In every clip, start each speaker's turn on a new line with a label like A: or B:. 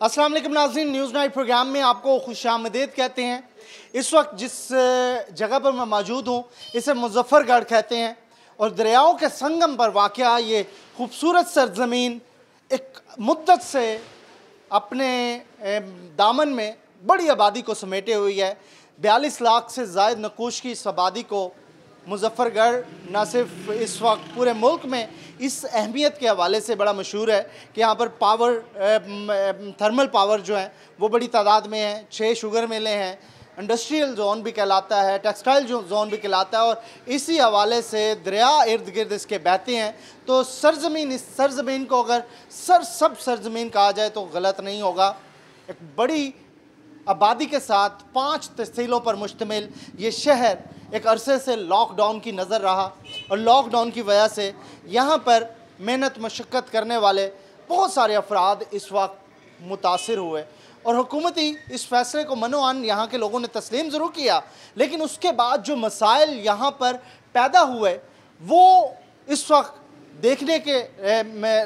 A: अस्सलाम वालेकुम नाज़रीन, न्यूज़ नाइट प्रोग्राम में आपको खुशामदीद कहते हैं। इस वक्त जिस जगह पर मैं मौजूद हूँ इसे मुजफ्फरगढ़ कहते हैं और दरियाओं के संगम पर वाक़या ये खूबसूरत सरज़मीन एक मुद्दत से अपने दामन में बड़ी आबादी को समेटे हुई है। 42 लाख से ज़ायद नकूश की इस आबादी को मुजफ्फरगढ़ न सिर्फ इस वक्त पूरे मुल्क में इस अहमियत के हवाले से बड़ा मशहूर है कि यहाँ पर थर्मल पावर जो है वो बड़ी तादाद में है। 6 शुगर मिलें हैं, इंडस्ट्रियल जोन भी कहलाता है, टेक्सटाइल जोन भी कहलाता है और इसी हवाले से दरिया इर्द गिर्द इसके बहते हैं। तो सरज़मीन, इस सरज़मीन को अगर सब सरज़मीन कहा जाए तो गलत नहीं होगा। एक बड़ी आबादी के साथ 5 तहसीलों पर मुश्तमिल ये शहर एक अरसे से लॉकडाउन की नज़र रहा और लॉकडाउन की वजह से यहाँ पर मेहनत मशक्क़त करने वाले बहुत सारे अफराद इस वक्त मुतासिर हुए और हुकूमती इस फैसले को मनो-अन यहाँ के लोगों ने तस्लीम ज़रूर किया, लेकिन उसके बाद जो मसाइल यहाँ पर पैदा हुए वो इस वक्त देखने के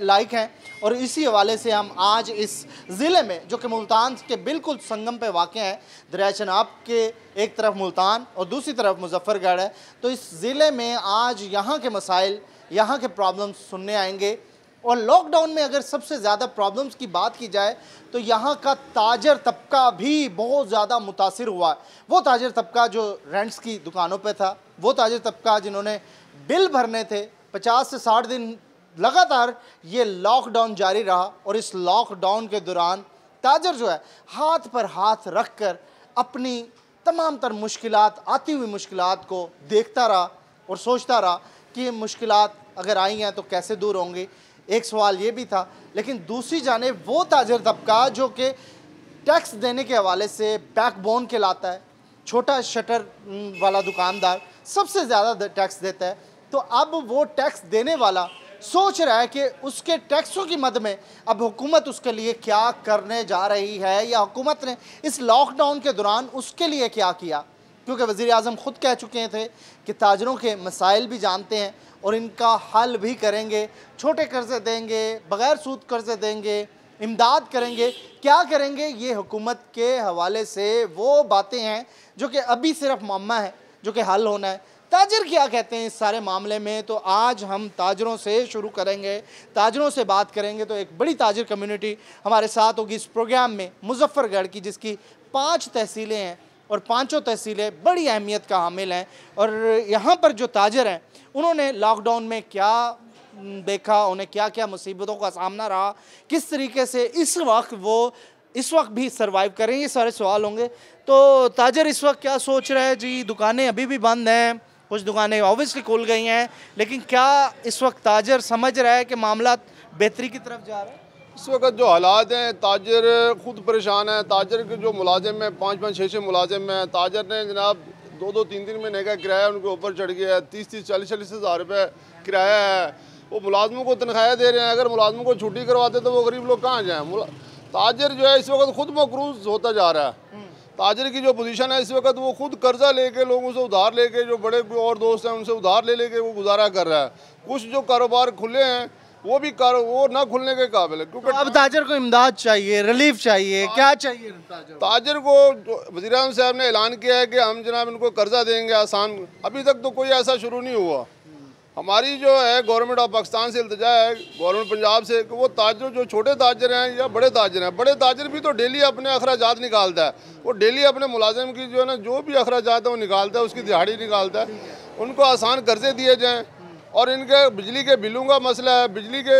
A: लायक हैं। और इसी हवाले से हम आज इस ज़िले में जो कि मुल्तान के बिल्कुल संगम पे वाक़ है, दरिया चनाब के एक तरफ मुल्तान और दूसरी तरफ मुजफ्फरगढ़ है, तो इस ज़िले में आज यहाँ के मसाइल, यहाँ के प्रॉब्लम्स सुनने आएंगे। और लॉकडाउन में अगर सबसे ज़्यादा प्रॉब्लम्स की बात की जाए तो यहाँ का ताजर तबका भी बहुत ज़्यादा मुतासिर हुआ। वो ताजर तबका जो रेंट्स की दुकानों पे था, वो ताजर तबका जिन्होंने बिल भरने थे, 50 से 60 दिन लगातार ये लॉकडाउन जारी रहा और इस लॉकडाउन के दौरान ताजर जो है हाथ पर हाथ रख कर अपनी तमाम तर मुश्किलात, आती हुई मुश्किलात को देखता रहा और सोचता रहा कि ये मुश्किलात अगर आई हैं तो कैसे दूर होंगी। एक सवाल ये भी था, लेकिन दूसरी जानिब वो ताजर तबका जो कि टैक्स देने के हवाले से बैकबोन कहलाता है, छोटा शटर वाला दुकानदार सबसे ज़्यादा टैक्स देता है, तो अब वो टैक्स देने वाला सोच रहा है कि उसके टैक्सों की मद में अब हुकूमत उसके लिए क्या करने जा रही है या हुकूमत ने इस लॉकडाउन के दौरान उसके लिए क्या किया। क्योंकि वज़ीर-ए-आज़म ख़ुद कह चुके थे कि ताजरों के मसाइल भी जानते हैं और इनका हल भी करेंगे, छोटे कर्ज़े देंगे, बग़ैर सूद कर्ज़े देंगे, इमदाद करेंगे। क्या करेंगे ये हुकूमत के हवाले से वो बातें हैं जो कि अभी सिर्फ मामला है, जो कि हल होना है। ताजर क्या कहते हैं इस सारे मामले में, तो आज हम ताजरों से शुरू करेंगे, ताजरों से बात करेंगे। तो एक बड़ी ताजर कम्युनिटी हमारे साथ होगी इस प्रोग्राम में, मुजफ्फरगढ़ की, जिसकी 5 तहसीलें हैं और पाँचों तहसीलें बड़ी अहमियत का हामिल हैं। और यहाँ पर जो ताजर हैं उन्होंने लॉकडाउन में क्या देखा, उन्हें क्या क्या मुसीबतों का सामना रहा, किस तरीके से इस वक्त भी सर्वाइव करें, ये सारे सवाल होंगे। तो ताजर इस वक्त क्या सोच रहे हैं जी? दुकानें अभी भी बंद हैं, कुछ दुकानें ऑब्वियसली खुल गई हैं, लेकिन क्या इस वक्त ताजर समझ रहा है कि मामला बेहतरी की तरफ जा रहा है?
B: इस वक्त जो हालात हैं, ताजर खुद परेशान है। ताजर के जो मुलाजिम हैं, 5-5, 6-6 मुलाजिम हैं, ताजर ने जनाब 2-2, 3-3 महीने का किराया उनके ऊपर चढ़ गया है। 30-30, 40-40 हज़ार रुपये किराया है। वो मुलाजमों को तनख्वाहें दे रहे हैं, अगर मुलाजमों को छुट्टी करवाते तो वो गरीब लोग कहाँ जाएँ। ताजर जो है इस वक्त खुद मकरूज होता जा रहा है। ताजर की जो पोजीशन है इस वक्त, वो खुद कर्जा लेके, लोगों से उधार लेके, जो बड़े और दोस्त हैं उनसे उधार ले लेके वो गुजारा कर रहा है। कुछ जो कारोबार खुले हैं वो भी वो ना खुलने के काबिल है। क्योंकि
A: अब ताजर को इमदाद चाहिए, रिलीफ चाहिए, क्या चाहिए
B: ताजर को? वज़ीर-ए-आज़म साहब ने ऐलान किया है कि हम जनाब इनको कर्जा देंगे आसान। अभी तक तो कोई ऐसा शुरू नहीं हुआ। हमारी जो है गवर्नमेंट ऑफ पाकिस्तान से इल्तिजा है, गवर्नमेंट पंजाब से, कि वो ताजर जो छोटे ताजर हैं या बड़े ताजर हैं, बड़े ताजर भी तो डेली अपने अखराजात निकालता है। वो डेली अपने मुलाजिम की जो है ना, जो भी अखराजात है वो निकालता है, उसकी दिहाड़ी निकालता है। उनको आसान कर्जे दिए जाएँ। और इनके बिजली के बिलों का मसला है, बिजली के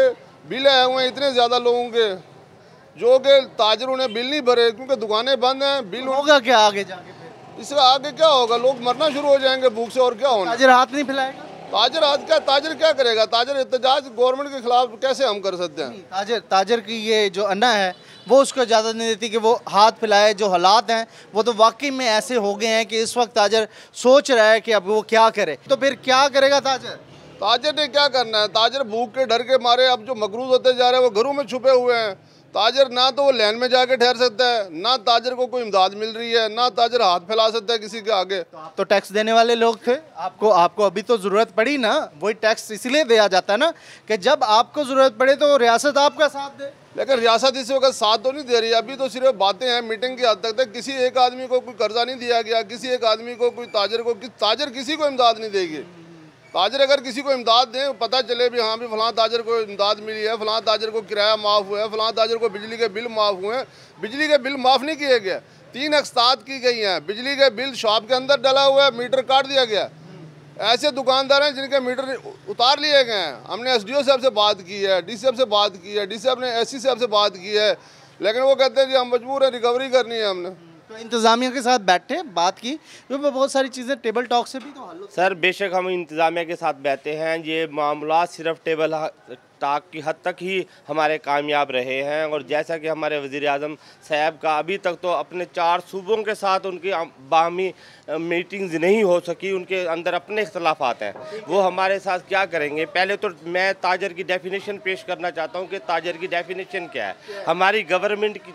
B: बिल आए हुए हैं इतने ज़्यादा लोगों के, जो कि ताजरों ने बिल नहीं भरे क्योंकि दुकानें बंद हैं। बिल
A: होगा क्या आगे जाके?
B: इससे आगे क्या होगा? लोग मरना शुरू हो जाएंगे भूख से, और क्या होगा?
A: ताजर हाथ नहीं फैलाएगा?
B: ताजर क्या करेगा? ताजर एहतजाज गवर्नमेंट के खिलाफ कैसे हम कर सकते हैं?
A: ताजर की ये जो अन्ना है वो उसको इजाज़त नहीं देती कि वो हाथ फैलाए। जो हालात हैं वो तो वाकई में ऐसे हो गए हैं कि इस वक्त ताजर सोच रहा है कि अब वो क्या करे। तो फिर क्या करेगा ताजर?
B: ताजर ने क्या करना है? ताजर भूख के डर के मारे अब जो मकरूज होते जा रहे हैं वो घरों में छुपे हुए हैं। ताजर ना तो वो लाइन में जाके ठहर सकता है, ना ताजर को कोई इमदाद मिल रही है, ना ताजर हाथ फैला सकता है किसी के आगे।
A: तो आप तो टैक्स देने वाले लोग थे, आपको अभी तो ज़रूरत पड़ी ना। वही टैक्स इसलिए दिया जाता है ना कि जब आपको ज़रूरत पड़े तो रियासत आपका साथ दे।
B: लेकिन रियासत इस वक्त साथ तो नहीं दे रही। अभी तो सिर्फ बातें हैं, मीटिंग की हद तक किसी एक आदमी को कोई कर्जा नहीं दिया गया, किसी एक आदमी को कोई ताजर किसी को इमदाद नहीं देगी। ताजर अगर किसी को इमदाद दें, पता चले भी हाँ भी फलां ताजर को इमदाद मिली है, फलां ताजर को किराया माफ़ हुआ है, फलां ताजर को बिजली के बिल माफ़ हुए हैं। बिजली के बिल माफ़ नहीं किए गए, 3 अक़सात की गई हैं। बिजली के बिल शॉप के अंदर डला हुआ है, मीटर काट दिया गया। ऐसे दुकानदार हैं जिनके मीटर उतार लिए गए हैं। हमने SDO साहब से बात की है, DC साहब से बात की है, DC साहब ने SC साहब से बात की है, लेकिन वो कहते हैं जी हम मजबूर हैं, रिकवरी करनी है हमने।
A: तो इंतज़ामिया के साथ बैठे बात की, तो बहुत सारी चीज़ें टेबल टॉक से भी तो हल हो।
C: सर बेशक हम इंतज़ामिया के साथ बैठते हैं, ये मामला सिर्फ टेबल टॉक की हद तक ही हमारे कामयाब रहे हैं। और जैसा कि हमारे वज़ीर आज़म साहब का अभी तक तो अपने 4 सूबों के साथ उनकी बाहमी मीटिंग्स नहीं हो सकी, उनके अंदर अपने इख्तलाफात हैं, वो हमारे साथ क्या करेंगे। पहले तो मैं ताजर की डेफिनेशन पेश करना चाहता हूँ कि ताजर की डेफिनेशन क्या है। हमारी गवर्नमेंट की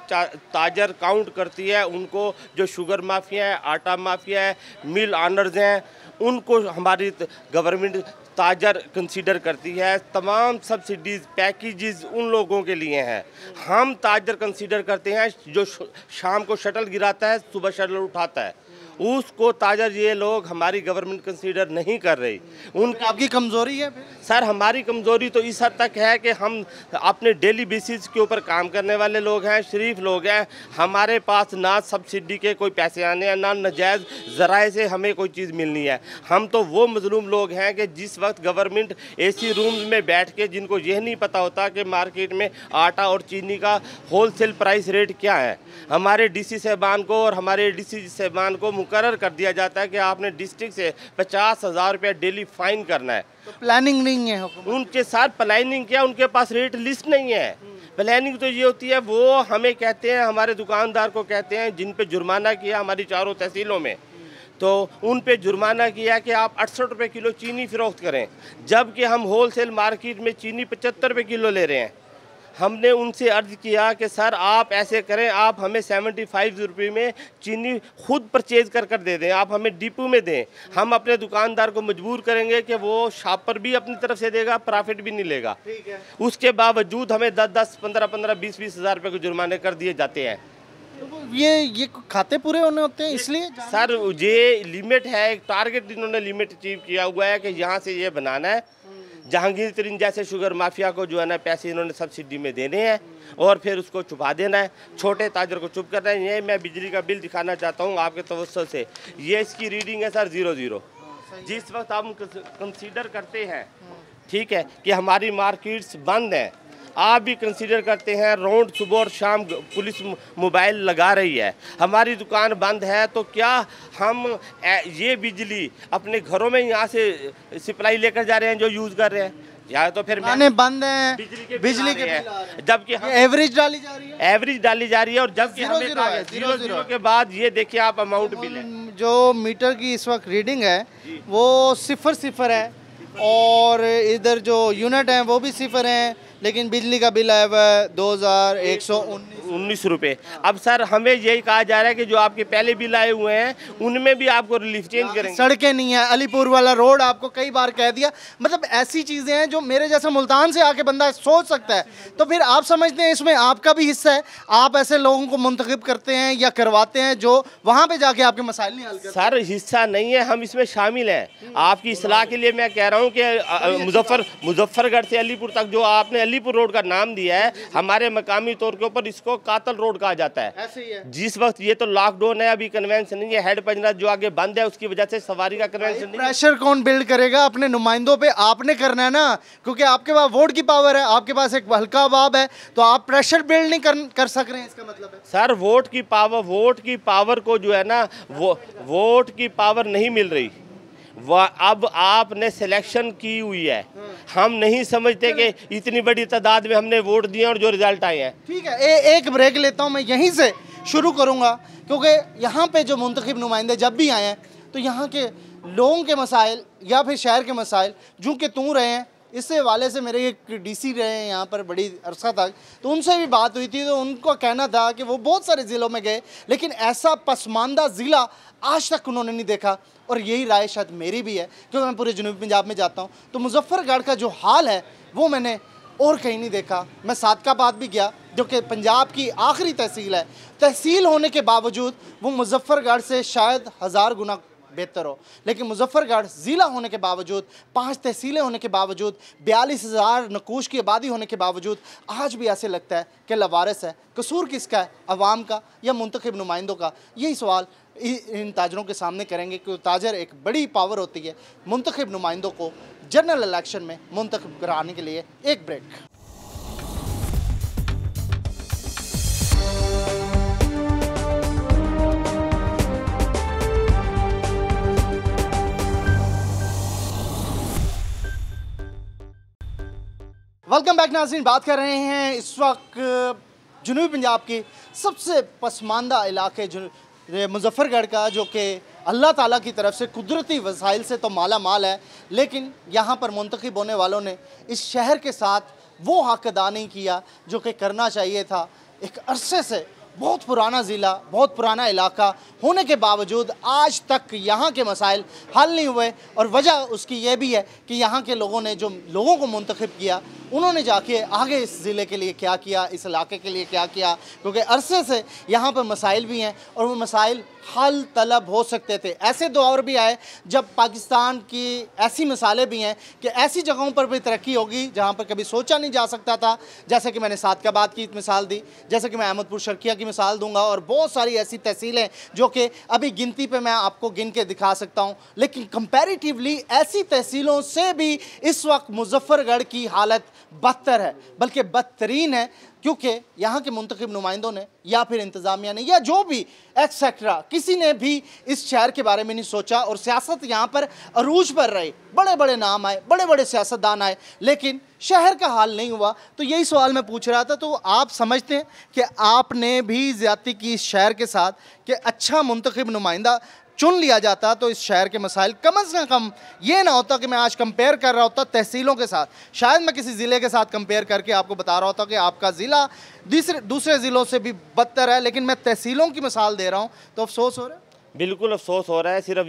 C: ताजर काउंट करती है उनको जो शुगर माफिया है, आटा माफिया है, मिल ऑनर्स हैं, उनको हमारी गवर्नमेंट ताजर कंसीडर करती है। तमाम सब्सिडीज़ पैकेजेस उन लोगों के लिए हैं। हम ताजर कंसीडर करते हैं जो शाम को शटल गिराता है, सुबह शटल उठाता है, उसको ताजर ये लोग हमारी गवर्नमेंट कंसीडर नहीं कर रही। उनकी
A: आपकी कमज़ोरी है
C: सर, हमारी कमज़ोरी तो इस हद तक है कि हम अपने डेली बेसिस के ऊपर काम करने वाले लोग हैं, शरीफ लोग हैं। हमारे पास ना सब्सिडी के कोई पैसे आने हैं, ना नजायज़ ज़राए से हमें कोई चीज़ मिलनी है। हम तो वो मजलूम लोग हैं कि जिस वक्त गवर्नमेंट AC रूम्स में बैठ के, जिनको यह नहीं पता होता कि मार्केट में आटा और चीनी का होलसेल प्राइस रेट क्या है। हमारे DC साहबान को और हमारे DC साहबान को मुकर्रर कर दिया जाता है कि आपने डिस्ट्रिक्ट से 50,000 रुपया डेली फाइन करना है।
A: तो प्लानिंग नहीं है
C: उनके साथ प्लानिंग क्या, उनके पास रेट लिस्ट नहीं है। प्लानिंग तो ये होती है, वो हमें कहते हैं, हमारे दुकानदार को कहते हैं जिन पे जुर्माना किया हमारी 4 तहसीलों में, तो उन पे जुर्माना किया कि आप 68 रुपये किलो चीनी फ़रोख्त करें, जबकि हम होलसेल मार्केट में चीनी 75 रुपये किलो ले रहे हैं। हमने उनसे अर्ज़ किया कि सर आप ऐसे करें, आप हमें 75 रुपये में चीनी खुद परचेज़ कर दे दें, आप हमें डिपो में दें। हम अपने दुकानदार को मजबूर करेंगे कि वो शॉप पर भी अपनी तरफ से देगा, प्रॉफिट भी नहीं लेगा। उसके बावजूद हमें 10-10, 15-15, 20-20 हज़ार रुपये के जुर्माने कर दिए जाते हैं।
A: ये खाते पूरे होने होते हैं इसलिए
C: सर ये लिमिट है, एक टारगेट इन्होंने लिमिट अचीव किया हुआ है कि यहाँ से ये बनाना है। जहांगीर तरीन जैसे शुगर माफिया को जो है ना पैसे इन्होंने सब्सिडी में देने हैं और फिर उसको छुपा देना है, छोटे ताजर को चुप करना है। ये मैं बिजली का बिल दिखाना चाहता हूँ आपके तवज्जो से, ये इसकी रीडिंग है सर 00। जिस वक्त हम कंसीडर करते हैं, ठीक है, कि हमारी मार्केट्स बंद हैं, आप भी कंसीडर करते हैं राउंड सुबह और शाम पुलिस मोबाइल लगा रही है, हमारी दुकान बंद है, तो क्या हम ये बिजली अपने घरों में यहाँ से सप्लाई लेकर जा रहे हैं जो यूज़ कर रहे हैं, या तो फिर
A: बंद हैं, बिजली के
C: जबकि
A: एवरेज डाली जा रही है,
C: एवरेज डाली जा रही है, और जबकि हमें 0 के बाद ये देखिए आप अमाउंट बिल है,
A: जो मीटर की इस वक्त रीडिंग है वो 0 है, और इधर जो यूनिट हैं वो भी 0 हैं, लेकिन बिजली का बिल आया हुआ है 2119
C: रुपये। अब सर हमें यही कहा जा रहा है कि जो आपके पहले बिल आए हुए हैं उनमें भी आपको रिलीफ चेंज करेंगे।
A: सड़कें नहीं है, अलीपुर वाला रोड आपको कई बार कह दिया, मतलब ऐसी चीज़ें हैं जो मेरे जैसा मुल्तान से आके बंदा सोच सकता है। तो फिर आप समझते हैं इसमें आपका भी हिस्सा है, आप ऐसे लोगों को मुंतखब करते हैं या करवाते हैं जो वहाँ पे जाके आपके मसाइल नहीं हल करते।
C: सर हिस्सा नहीं है, हम इसमें शामिल हैं। आपकी इस्लाह के लिए मैं कह रहा हूँ कि मुजफ्फरगढ़ से अलीपुर तक जो आपने अलीपुर रोड का नाम दिया है, हमारे मकामी तौर के ऊपर इसको कातल रोड कहा जाता है।
A: ऐसे ही है।
C: जिस वक्त ये तो लॉकडाउन है, अभी कन्वेंशन नहीं है, हेड पंजरा जो आगे बंद है उसकी वजह से सवारी का कन्वेंशन नहीं।
A: प्रेशर कौन बिल्ड करेगा? अपने नुमाइंदों पे आपने करना है ना, क्योंकि आपके पास वोट की पावर है, आपके पास एक हल्का अबाब है, तो आप प्रेशर बिल्ड नहीं कर सक रहे हैं, इसका मतलब है।
C: सर वोट की पावर को जो है ना, वोट की पावर नहीं मिल रही, अब आपने सिलेक्शन की हुई है। हम नहीं समझते कि इतनी बड़ी तादाद में हमने वोट दिए और जो रिजल्ट आए हैं।
A: ठीक है, एक ब्रेक लेता हूँ, मैं यहीं से शुरू करूँगा, क्योंकि यहाँ पे जो मुंतखब नुमाइंदे जब भी आए हैं तो यहाँ के लोगों के मसाइल या फिर शहर के मसाइल जो कि तू रहे हैं, इससे वाले से मेरे एक DC रहे हैं यहाँ पर बड़ी अरसा तक, तो उनसे भी बात हुई थी, तो उनको कहना था कि वो बहुत सारे ज़िलों में गए लेकिन ऐसा पसमानदा ज़िला आज तक उन्होंने नहीं देखा, और यही राय शायद मेरी भी है, क्योंकि मैं पूरे जनूबी पंजाब में जाता हूँ तो मुजफ्फरगढ़ का जो हाल है वो मैंने और कहीं नहीं देखा। मैं सादकाबाद भी गया, जो कि पंजाब की आखिरी तहसील है, तहसील होने के बावजूद वो मुजफ्फरगढ़ से शायद 1000 गुना बेहतर हो, लेकिन मुजफ्फरगढ़ ज़िला होने के बावजूद, 5 तहसीलें होने के बावजूद, 42,000 नकूश की आबादी होने के बावजूद आज भी ऐसे लगता है कि लवारिस है। कसूर किसका है, अवाम का या मुंतखब नुमाइंदों का? यही सवाल इन ताजरों के सामने करेंगे कि ताजर एक बड़ी पावर होती है मुंतखब नुमाइंदों को जनरल इलेक्शन में मुंतखब कराने के लिए। एक ब्रेक। वेलकम बैक नाज़रीन, बात कर रहे हैं इस वक्त जनूबी पंजाब की सबसे पसमानदा इलाके मुजफ्फरगढ़ का, जो कि अल्लाह ताला की तरफ से कुदरती वसाइल से तो माला माल है, लेकिन यहाँ पर मुंतखब होने वालों ने इस शहर के साथ वो हक अदा नहीं किया जो कि करना चाहिए था। एक अरसे से बहुत पुराना ज़िला, बहुत पुराना इलाका होने के बावजूद आज तक यहाँ के मसाइल हल नहीं हुए, और वजह उसकी ये भी है कि यहाँ के लोगों ने जो लोगों को मुंतखब किया, उन्होंने जाके आगे इस ज़िले के लिए क्या किया, इस इलाके के लिए क्या किया, क्योंकि अरसे से यहाँ पर मसाइल भी हैं और वो मसाइल हल तलब हो सकते थे। ऐसे दौर भी आए जब पाकिस्तान की ऐसी मिसालें भी हैं कि ऐसी जगहों पर भी तरक्की होगी जहाँ पर कभी सोचा नहीं जा सकता था, जैसे कि मैंने सादकाबाद की मिसाल दी, जैसे कि मैं अहमदपुर शर्किया की मिसाल दूंगा, और बहुत सारी ऐसी तहसीलें जो कि अभी गिनती पे मैं आपको गिन के दिखा सकता हूँ। लेकिन कंपैरेटिवली ऐसी तहसीलों से भी इस वक्त मुजफ्फरगढ़ की हालत बदतर है, बल्कि बदतरीन है, क्योंकि यहाँ के मुंतखब नुमाइंदों ने या फिर इंतज़ामिया ने या जो भी एक्सेट्रा किसी ने भी इस शहर के बारे में नहीं सोचा, और सियासत यहाँ पर अरूज पर रही। बड़े बड़े नाम आए, बड़े बड़े सियासतदान आए, लेकिन शहर का हाल नहीं हुआ। तो यही सवाल मैं पूछ रहा था, तो आप समझते हैं कि आपने भी ज़्यादती की इस शहर के साथ कि अच्छा मुंतखब नुमाइंदा चुन लिया जाता तो इस शहर के मसाइल कम से कम ये ना होता कि मैं आज कंपेयर कर रहा होता तहसीलों के साथ, शायद मैं किसी ज़िले के साथ कंपेयर करके आपको बता रहा होता कि आपका ज़िला दूसरे ज़िलों से भी बदतर है, लेकिन मैं तहसीलों की मिसाल दे रहा हूँ तो अफसोस हो रहा है।
C: बिल्कुल अफसोस हो रहा है। सिर्फ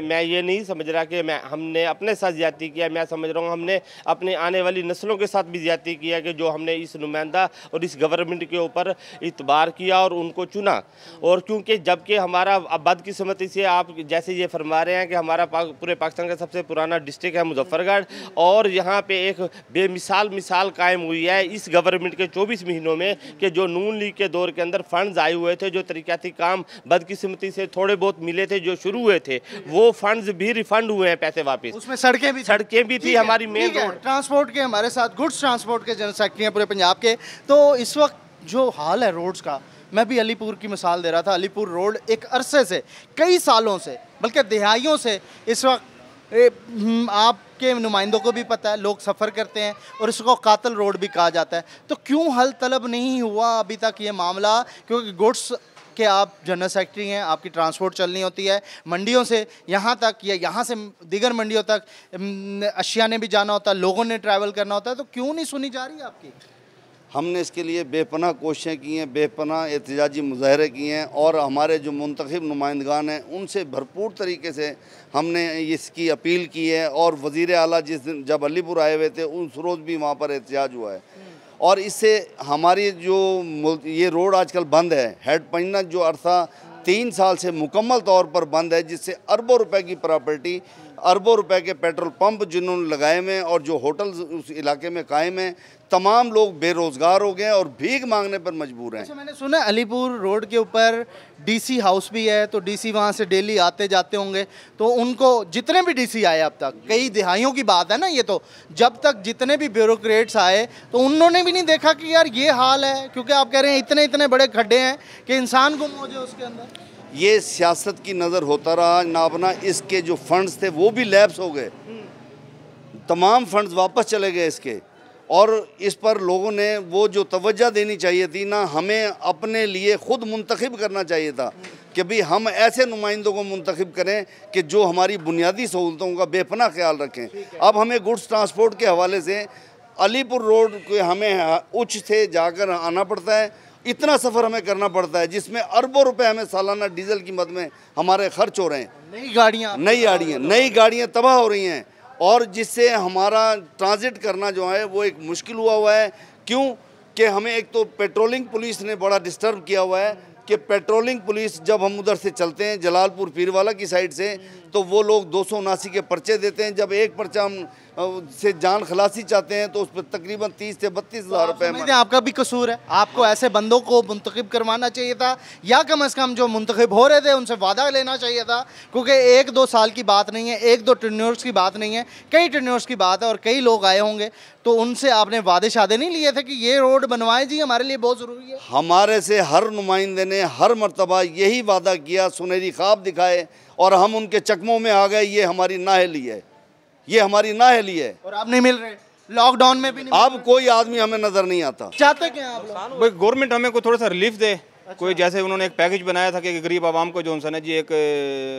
C: मैं ये नहीं समझ रहा कि हमने अपने साथ ज़्यादती किया, मैं समझ रहा हूँ हमने अपने आने वाली नस्लों के साथ भी ज़्यादती किया कि जो हमने इस नुमाइंदा और इस गवर्नमेंट के ऊपर इतबार किया और उनको चुना। और क्योंकि जबकि हमारा बदकिस्मती से आप जैसे ये फरमा रहे हैं कि हमारा पूरे पाकिस्तान का सबसे पुराना डिस्ट्रिक्ट है मुजफ्फरगढ़, और यहाँ पर एक मिसाल कायम हुई है इस गवर्नमेंट के 24 महीनों में कि जो नून लीग के दौर के अंदर फंड्स आए हुए थे, जो तरीक़ाती काम बदकिस्मती से थोड़े बहुत मिले थे, जो शुरू हुए थे, वो फंड्स भी रिफंड हुए हैं, पैसे वापस।
A: उसमें सड़कें भी थी हमारी मेन रोड। ट्रांसपोर्ट के हमारे साथ गुड्स ट्रांसपोर्ट के जनरल सेक्रेटरी हैं पूरे पंजाब के। तो इस वक्त जो हाल है रोड्स का, मैं भी अलीपुर की मिसाल दे रहा था। अलीपुर रोड एक अरसे से, कई सालों से, बल्कि दिहाइयों से इस वक्त आपके नुमाइंदों को भी पता है, लोग सफ़र करते हैं और इसको कातल रोड भी कहा जाता है। तो क्यों हल तलब नहीं हुआ अभी तक ये मामला? क्योंकि गुड्स कि आप जनरल सेक्रेटरी हैं, आपकी ट्रांसपोर्ट चलनी होती है मंडियों से यहाँ तक या यहाँ से दीगर मंडियों तक, अशिया ने भी जाना होता है, लोगों ने ट्रैवल करना होता है, तो क्यों नहीं सुनी जा रही आपकी?
D: हमने इसके लिए बेपनाह कोशिशें की हैं, बेपनाह एहतजाजी मुजाहरे किए हैं, और हमारे जो मुंतखब नुमाइंदगान हैं उनसे भरपूर तरीके से हमने इसकी अपील की है। और वज़ीर आला जिस दिन जब अलीपुर आए हुए थे उस रोज़ भी वहाँ पर एहतजाज हुआ है, और इससे हमारी जो ये रोड आजकल बंद है, हेड पंजना जो अरसा 3 साल से मुकम्मल तौर पर बंद है, जिससे अरबों रुपए की प्रॉपर्टी, अरबों रुपए के पेट्रोल पंप जिन्होंने लगाए हुए हैं और जो होटल उस इलाके में कायम हैं, तमाम लोग बेरोज़गार हो गए हैं और भीख मांगने पर मजबूर हैं।
A: अच्छा, मैंने सुना अलीपुर रोड के ऊपर डीसी हाउस भी है, तो डीसी वहाँ से डेली आते जाते होंगे, तो उनको जितने भी डीसी आए अब तक, कई दिहाइयों की बात है ना ये, तो जब तक जितने भी ब्यूरोक्रेट्स आए तो उन्होंने भी नहीं देखा कि यार ये हाल है, क्योंकि आप कह रहे हैं इतने इतने बड़े खड्डे हैं कि इंसान गुम हो जाए उसके अंदर।
D: ये सियासत की नज़र होता रहा नाबना। इसके जो फंड्स थे वो भी लैप्स हो गए, तमाम फंड्स वापस चले गए इसके, और इस पर लोगों ने वो जो तवज्जो देनी चाहिए थी ना, हमें अपने लिए ख़ुद मुंतखब करना चाहिए था कि भाई हम ऐसे नुमाइंदों को मुंतखब करें कि जो हमारी बुनियादी सहूलतों का बेपनाह ख्याल रखें। अब हमें गुड्स ट्रांसपोर्ट के हवाले से अलीपुर रोड को हमें उच्च से जाकर आना पड़ता है, इतना सफ़र हमें करना पड़ता है, जिसमें अरबों रुपए हमें सालाना डीजल की मद में हमारे खर्च हो रहे हैं। नई गाड़ियाँ तबाह हो रही हैं, और जिससे हमारा ट्रांजिट करना जो है वो एक मुश्किल हुआ है। क्यों कि हमें एक तो पेट्रोलिंग पुलिस ने बड़ा डिस्टर्ब किया हुआ है कि पेट्रोलिंग पुलिस जब हम उधर से चलते हैं जलालपुर पीरवाला की साइड से तो वो लोग 279 के पर्चे देते हैं। जब एक पर्चा हम से जान खलासी चाहते हैं तो उस पर तकरीबन 30 से 32,000 रुपये।
A: आपका भी कसूर है, आपको ऐसे बंदों को मुंतखब करवाना चाहिए था या कम से कम जो मुंतखब हो रहे थे उनसे वादा लेना चाहिए था, क्योंकि 1-2 साल की बात नहीं है, 1-2 टेन्योर्स की बात नहीं है, कई टेन्योर्स की बात है और कई लोग आए होंगे। तो उनसे आपने वादे शादे नहीं लिए थे कि ये रोड बनवाए जी, हमारे लिए बहुत ज़रूरी है?
D: हमारे से हर नुमाइंदे ने हर मरतबा यही वादा किया, सुनहरी ख्वाब दिखाए और हम उनके चकमों में आ गए। ये हमारी नाअहली है, ये हमारी नाअहली है।
A: और आप नहीं मिल रहे, लॉकडाउन में भी नहीं।
D: अब कोई आदमी हमें नजर नहीं आता।
A: चाहते क्या आप लोग?
E: गवर्नमेंट हमें को थोड़ा सा रिलीफ दे। कोई जैसे उन्होंने एक पैकेज बनाया था कि गरीब आवाम को जो है जी एक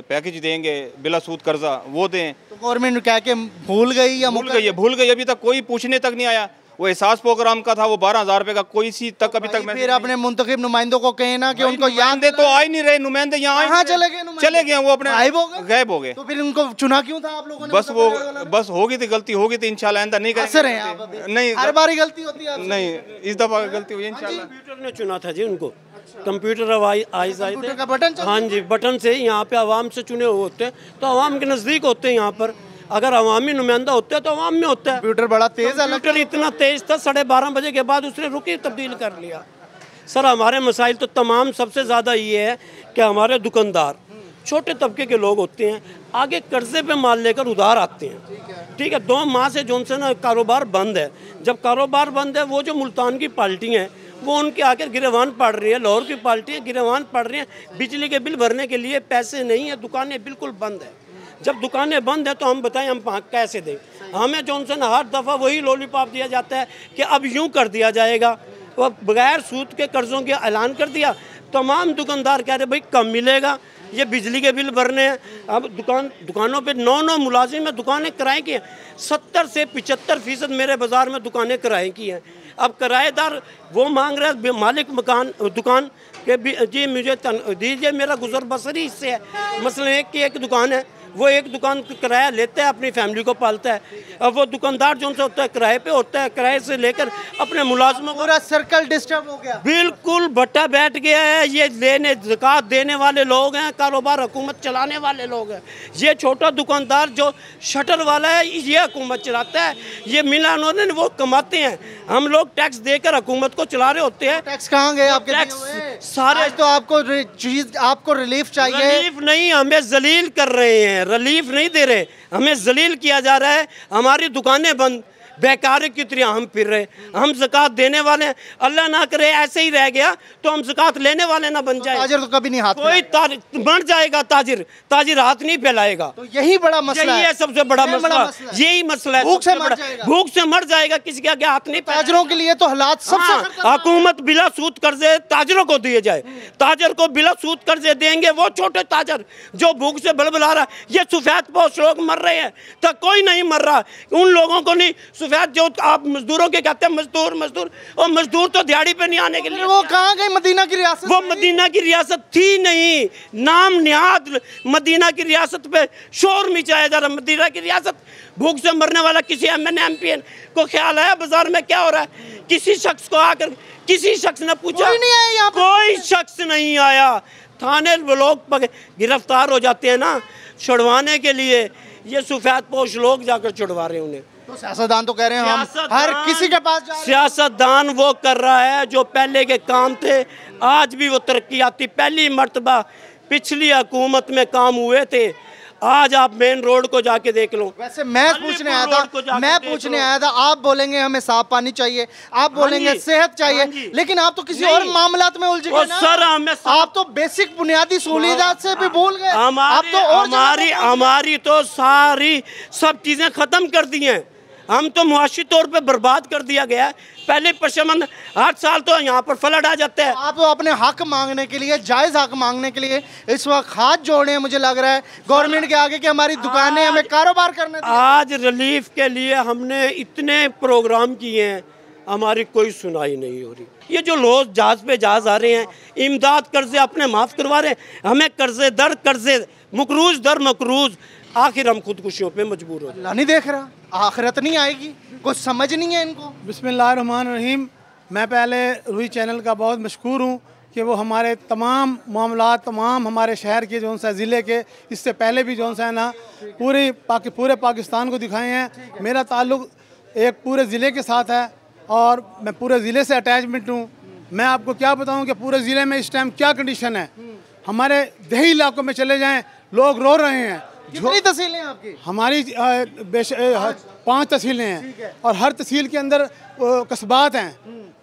E: पैकेज देंगे बिला सूद कर्जा, वो दें।
A: तो गवर्नमेंट कह के भूल गई या
E: भूल गई। अभी तक कोई पूछने तक नहीं आया। वो एहसास प्रोग्राम का था, वो 12,000 रुपए का, कोई सी तक अभी तक।
A: फिर अपने मुंतखब नुमाइंदों को कहे ना कि उनको याद
E: दे, तो आ ही नहीं रहे नुमाइंदे। यहाँ
A: चले गए
E: वो अपने गायब हो गए।
A: तो फिर उनको चुना क्यों था आप लोगों ने?
E: बस होगी थी गलती, होगी थी, इंशाल्लाह आइंदा नहीं करेंगे। नहीं,
A: हर बार गलती होती है।
E: नहीं, इस दफा गलती हुई इंशाल्लाह।
F: कंप्यूटर ने चुना था जी उनको। कंप्यूटर आए
A: का बटन,
F: हाँ जी, बटन से यहाँ पे आवाम से चुने हुए होते हैं, तो आवाम के नज़दीक होते हैं। यहाँ पर अगर अवामी नुमाइंदा होते हैं तो अवाम में होता है।
A: कंप्यूटर बड़ा तेज है।
F: कंप्यूटर इतना तेज था, 12:30 बजे के बाद उसने रुकी तब्दील कर लिया। सर हमारे मसाइल तो तमाम सबसे ज़्यादा ये है कि हमारे दुकानदार छोटे तबके के लोग होते हैं, आगे कर्जे पे माल लेकर उधार आते हैं। ठीक है, 2 माह से जो ना कारोबार बंद है। जब कारोबार बंद है, वो जो मुल्तान की पार्टी है वो उनके आके गिरवान पड़ रही है, लाहौर की पार्टी है गिरवान पड़ रही है, बिजली के बिल भरने के लिए पैसे नहीं है, दुकानें बिल्कुल बंद है। जब दुकानें बंद है तो हम बताएं हम कैसे दें? हमें जॉनसन हर दफ़ा वही लॉलीपॉप दिया जाता है कि अब यूं कर दिया जाएगा, वो बगैर सूद के कर्ज़ों के ऐलान कर दिया। तमाम दुकानदार कह रहे भाई कम मिलेगा, ये बिजली के बिल भरने हैं। अब दुकानों पे 9 मुलाजिम है, दुकानें किराए की हैं। 70 से 75% मेरे बाज़ार में दुकानें किराए की हैं। अब किराएदार वो मांग रहे हैं मालिक मकान दुकान के जी मुझे दीजिए, मेरा गुजर बसर ही इससे है। मसलन एक की एक दुकान है, वो एक दुकान किराया लेता है, अपनी फैमिली को पालता है। अब वो दुकानदार जो होता है किराए पे होता है, किराए से लेकर अपने मुलाजमों
A: पूरा सर्कल डिस्टर्ब हो गया,
F: बिल्कुल भट्टा बैठ गया है। ये लेने ज़कात देने वाले लोग हैं, कारोबार हुकूमत चलाने वाले लोग हैं। ये छोटा दुकानदार जो शटर वाला है ये हुकूमत चलाता है, ये मिलानों ने वो कमाते हैं। हम लोग टैक्स देकर हुकूमत को चला रहे होते हैं।
A: टैक्स कहाँ गए आपके?
F: टैक्स सारे
A: तो आपको रिलीफ चाहिए।
F: रिलीफ नहीं, हमें जलील कर रहे हैं, रिलीफ नहीं दे रहे, हमें जलील किया जा रहा है। हमारी दुकानें बंद, बेकार की तरह हम फिर रहे। हम ज़कात देने वाले हैं, अल्लाह ना करे ऐसे ही रह गया तो हम ज़कात लेने वाले ना बन जाए।
A: ताजिर तो कभी नहीं हाथ
F: कोई मर जाएगा, ताजिर हाथ नहीं फैलाएगा।
A: तो यही बड़ा मसला है,
F: सबसे बड़ा मसला यही मसला है। भूख से मर जाएगा, किसी के आगे हाथ नहीं।
A: ताजिरों के लिए तो हालात सबसे
F: हुकूमत बिला सूद कर्जे ताजिरों को दिए जाए, ताजर को बिला सूद कर्जे देंगे। वो छोटे ताजर जो भूख से बलबला रहा है, ये सफेद पोश लोग मर रहे हैं तो कोई नहीं मर रहा, उन लोगों को नहीं। सफेद जो आप मजदूरों के कहते हैं मजदूर, और मजदूर तो दिहाड़ी पे नहीं आने के लिए।
A: वो कहाँ गई मदीना की रियासत?
F: वो मदीना की रियासत थी नहीं, नाम निहाद मदीना की रियासत पे शोर मचाया जा रहा। मदीना की रियासत, भूख से मरने वाला किसी MN को ख्याल आया बाजार में क्या हो रहा है? किसी शख्स को आकर किसी शख्स ने पूछा? कोई शख्स नहीं आया। थाने लोग गिरफ्तार हो जाते हैं ना छुड़वाने के लिए, ये सफेद पोश लोग जाकर छुड़वा रहे हैं उन्हें।
A: तो सियासतदान तो कह रहे हैं हम हर किसी के पास जा रहे हैं।
F: सियासतदान वो कर रहा है जो पहले के काम थे, आज भी वो तरक्याती पहली मर्तबा पिछली हुकूमत में काम हुए थे। आज आप मेन रोड को जाके देख लो।
A: वैसे मैं पूछने आया था, आप बोलेंगे हमें साफ पानी चाहिए, आप बोलेंगे सेहत चाहिए, लेकिन आप तो किसी और मामलात में उलझ गए ना।
F: सर
A: आप तो बेसिक बुनियादी सहूलियत से भी भूल गए।
F: हमारी तो सारी सब चीजें खत्म कर दी हैं। हम तो मुआशी तौर पे बर्बाद कर दिया गया है। पहले पशमन हर साल तो यहाँ पर फ्लड आ जाता है।
A: आप अपने हक मांगने के लिए, जायज़ हक मांगने के लिए इस वक्त हाथ जोड़े हैं, मुझे लग रहा है गवर्नमेंट के आगे कि हमारी दुकानें हमें कारोबार करने दें।
F: आज रिलीफ के लिए हमने इतने प्रोग्राम किए हैं, हमारी कोई सुनाई नहीं हो रही। ये जो लोग जहाज पे जहाज आ रहे हैं, इमदाद कर्जे अपने माफ़ करवा रहे हैं, हमें कर्जे दर कर्जे, मकरूज दर मकरूज, आखिर हम खुदकुशियों पे मजबूर हो।
A: नहीं देख रहा, आखिरत नहीं आएगी, कुछ समझ नहीं है इनको।
G: बिस्मिल्लाहिर्रहमानिर्रहीम। मैं पहले रूई चैनल का बहुत मशकूर हूँ कि वो हमारे तमाम मामलात, तमाम हमारे शहर के जो सा ज़िले के, इससे पहले भी जो सा है ना पूरे पाकिस्तान को दिखाए हैं। मेरा ताल्लुक़ एक पूरे ज़िले के साथ है और मैं पूरे ज़िले से अटैचमेंट हूँ। मैं आपको क्या बताऊँ कि पूरे ज़िले में इस टाइम क्या कंडीशन है। हमारे देही इलाकों में चले जाएँ, लोग रो रहे हैं।
A: कितनी तहसीलें आपकी?
G: हमारी 5 तहसीलें हैं और हर तहसील के अंदर कस्बात हैं।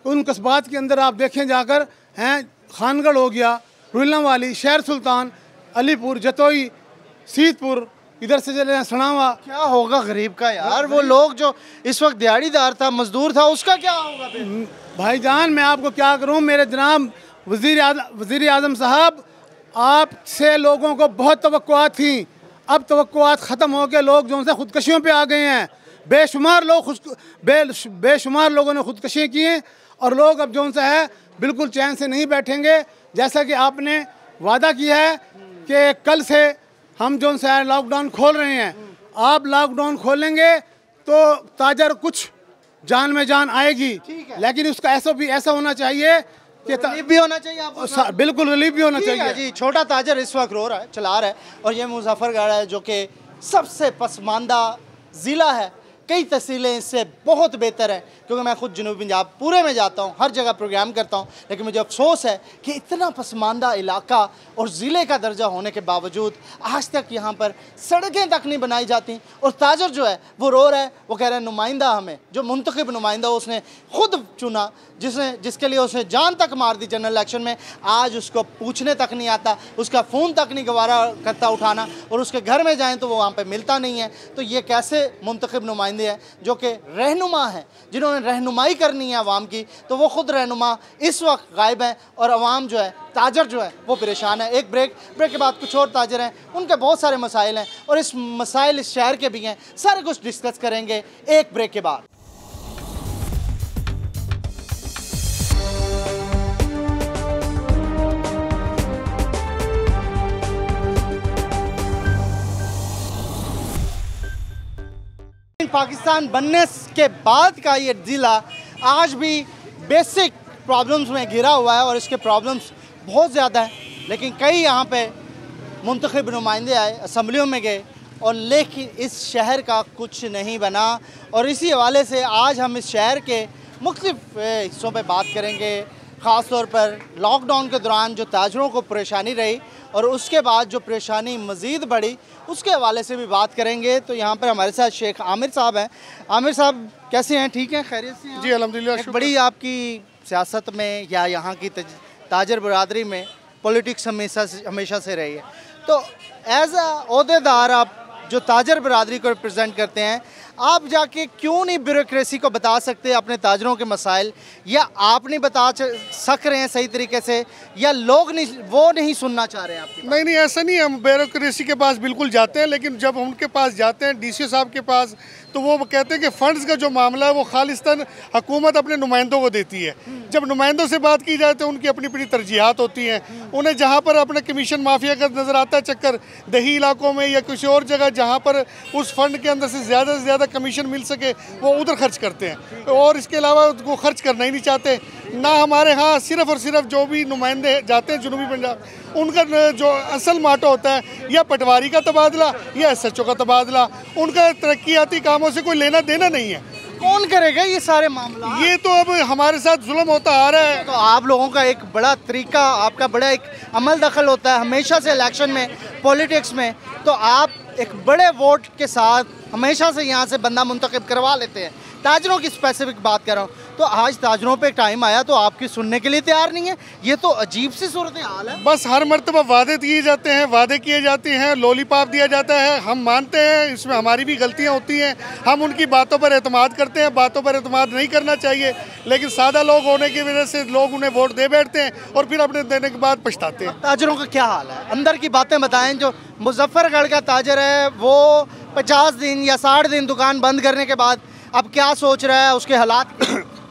G: उन कस्बात के अंदर आप देखें जाकर हैं, खानगढ़ हो गया, रुल्ला वाली, शहर सुल्तान, अलीपुर, जतोई, सीतपुर, इधर से चले सनावा।
A: क्या होगा गरीब का यार? वो लोग जो इस वक्त दिहाड़ीदार था, मजदूर था, उसका क्या होगा फिर?
G: भाईजान मैं आपको क्या करूं, मेरे जनाब वज़ीर आज़म साहब, आपसे लोगों को बहुत तवक्कुआत थी। अब तवक्कुआत ख़त्म हो के लोग जो है खुदकशियों पे आ गए हैं। बेशुमार लोगों ने खुदकशी की हैं और लोग अब जो है बिल्कुल चैन से नहीं बैठेंगे। जैसा कि आपने वादा किया है कि कल से हम जो है लॉकडाउन खोल रहे हैं, आप लॉकडाउन खोलेंगे तो ताजर कुछ जान में जान आएगी, लेकिन उसका ऐसा होना चाहिए कि
A: रिलीफ भी होना चाहिए आपको।
G: बिल्कुल रिलीफ भी होना चाहिए
A: जी। छोटा ताजर इस वक्त रो रहा है, चला रहा है, और ये मुजफ्फरगढ़ है जो कि सबसे पसमानदा ज़िला है। कई तहसीलें इससे बहुत बेहतर है, क्योंकि मैं खुद जनूबी पंजाब पूरे में जाता हूँ, हर जगह प्रोग्राम करता हूँ, लेकिन मुझे अफसोस है कि इतना पसमानदा इलाका और ज़िले का दर्जा होने के बावजूद आज तक यहाँ पर सड़कें तक नहीं बनाई जाती। और ताजर जो है वो रो रहा है, वो कह रहा है नुमाइंदा हमें, जो मुंतखब नुमाइंदा उसने खुद चुना, जिसके लिए उसने जान तक मार दी जनरल इलेक्शन में, आज उसको पूछने तक नहीं आता, उसका फ़ोन तक नहीं गवारा करता उठाना, और उसके घर में जाएँ तो वो वहाँ पर मिलता नहीं है। तो ये कैसे मुंतखब नुमाइंदे हैं जो कि रहनुमा हैं, जिन्होंने रहनुमाई करनी है आवाम की, तो वो खुद रहनुमा इस वक्त गायब हैं और आवाम जो है, ताजर जो है वो परेशान है। एक ब्रेक के बाद कुछ और ताजर हैं, उनके बहुत सारे मसाइल हैं और इस मसाइल इस शहर के भी हैं, सारे कुछ डिस्कस करेंगे एक ब्रेक के बाद। पाकिस्तान बनने के बाद का ये ज़िला आज भी बेसिक प्रॉब्लम्स में घिरा हुआ है और इसके प्रॉब्लम्स बहुत ज़्यादा हैं। लेकिन कई यहाँ पे मुंतखब नुमाइंदे आए, असम्बलियों में गए, और लेकिन इस शहर का कुछ नहीं बना। और इसी हवाले से आज हम इस शहर के मुख्तलिफ हिस्सों पे बात करेंगे, ख़ास तौर पर लॉकडाउन के दौरान जो ताजरों को परेशानी रही और उसके बाद जो परेशानी मज़ीद बढ़ी, उसके हवाले से भी बात करेंगे। तो यहाँ पर हमारे साथ शेख आमिर साहब हैं। आमिर साहब कैसे हैं? ठीक हैं, खैरियत से हैं?
B: जी अल्हम्दुलिल्लाह।
A: बड़ी आपकी सियासत में या यहाँ की ताजर बरादरी में पॉलिटिक्स हमेशा से रही है, तो एज अ ओहदेदार आप जो ताजर बरादरी को रिप्रेजेंट करते हैं, आप जाके क्यों नहीं ब्यूरोक्रेसी को बता सकते अपने ताजरों के मसाइल, या आप नहीं बता सक रहे हैं सही तरीके से, या लोग नहीं सुनना चाह रहे हैं आपकी?
H: नहीं, ऐसा नहीं है। हम ब्यूरोक्रेसी के पास बिल्कुल जाते हैं, लेकिन जब उनके पास जाते हैं डीसी साहब के पास, तो वो कहते हैं कि फ़ंड्स का जो मामला है वो खालिस्तान हुकूमत अपने नुमाइंदों को देती है। जब नुमाइंदों से बात की जाए तो उनकी अपनी अपनी तरजीहात होती हैं। उन्हें जहाँ पर अपने कमीशन माफिया का नज़र आता है चक्कर, दही इलाकों में या किसी और जगह जहाँ पर उस फंड के अंदर से ज़्यादा कमीशन मिल सके, वो उधर खर्च करते हैं, और इसके अलावा वो खर्च करना ही नहीं चाहते। ना हमारे यहाँ सिर्फ़ और सिर्फ जो भी नुमाइंदे जाते हैं जनूबी पंजाब, उनका जो असल माटो होता है या पटवारी का तबादला या SHO का तबादला, उनका तरक्याती कामों से कोई लेना देना नहीं है।
A: कौन करेगा ये सारे मामला?
H: ये तो अब हमारे साथ जुल्म होता आ रहा है।
A: तो आप लोगों का एक बड़ा तरीका, आपका बड़ा एक अमल दखल होता है हमेशा से इलेक्शन में, पॉलिटिक्स में, तो आप एक बड़े वोट के साथ हमेशा से यहाँ से बंदा मुंतखब करवा लेते हैं। ताजरों की स्पेसिफिक बात कर रहा हूँ, तो आज ताजरों पे टाइम आया तो आपकी सुनने के लिए तैयार नहीं है। ये तो अजीब सी सूरत हाल है।
H: बस हर मर्तबा वादे किए जाते हैं, वादे किए जाते हैं, लॉलीपॉप दिया जाता है। हम मानते हैं इसमें हमारी भी गलतियाँ होती हैं, हम उनकी बातों पर एतमाद करते हैं। बातों पर एतमाद नहीं करना चाहिए, लेकिन सादा लोग होने की वजह से लोग उन्हें वोट दे बैठते हैं और फिर अपने देने के बाद पछताते हैं।
A: ताजरों का क्या हाल है? अंदर की बातें बताएं। जो मुजफ्फरगढ़ का ताजर है वो 50 दिन या 60 दिन दुकान बंद करने के बाद अब क्या सोच रहा है, उसके हालात?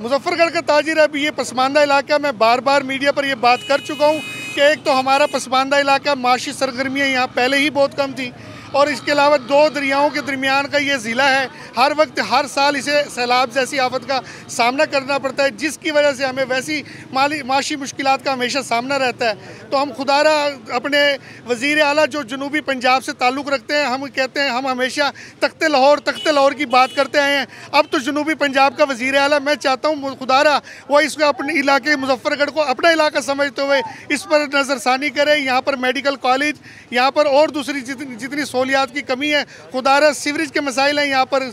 H: मुजफ्फरगढ़ का ताजिर है, अभी ये पसमानदा इलाका, मैं बार बार मीडिया पर ये बात कर चुका हूँ कि एक तो हमारा पसमानदा इलाका, माशी सरगर्मियाँ यहाँ पहले ही बहुत कम थी, और इसके अलावा 2 दरियाओं के दरमियान का ये ज़िला है। हर वक्त हर साल इसे सैलाब जैसी आफत का सामना करना पड़ता है, जिसकी वजह से हमें वैसी माशी मुश्किलात का हमेशा सामना रहता है। तो हम खुदारा अपने वज़ीर आला जो जनूबी पंजाब से ताल्लुक़ रखते हैं, हम कहते हैं, हम हमेशा तख्ते लाहौर की बात करते आए हैं। अब तो जनूबी पंजाब का वज़ीर आला, मैं चाहता हूँ खुदारा वो इसको अपने इलाके मुजफ्फरगढ़ को अपना इलाका समझते हुए इस पर नज़रसानी करे। यहाँ पर मेडिकल कॉलेज, यहाँ पर और दूसरी जितनी सहूलियात की कमी है, खुदारा सीवरेज के मसाइल हैं, यहाँ पर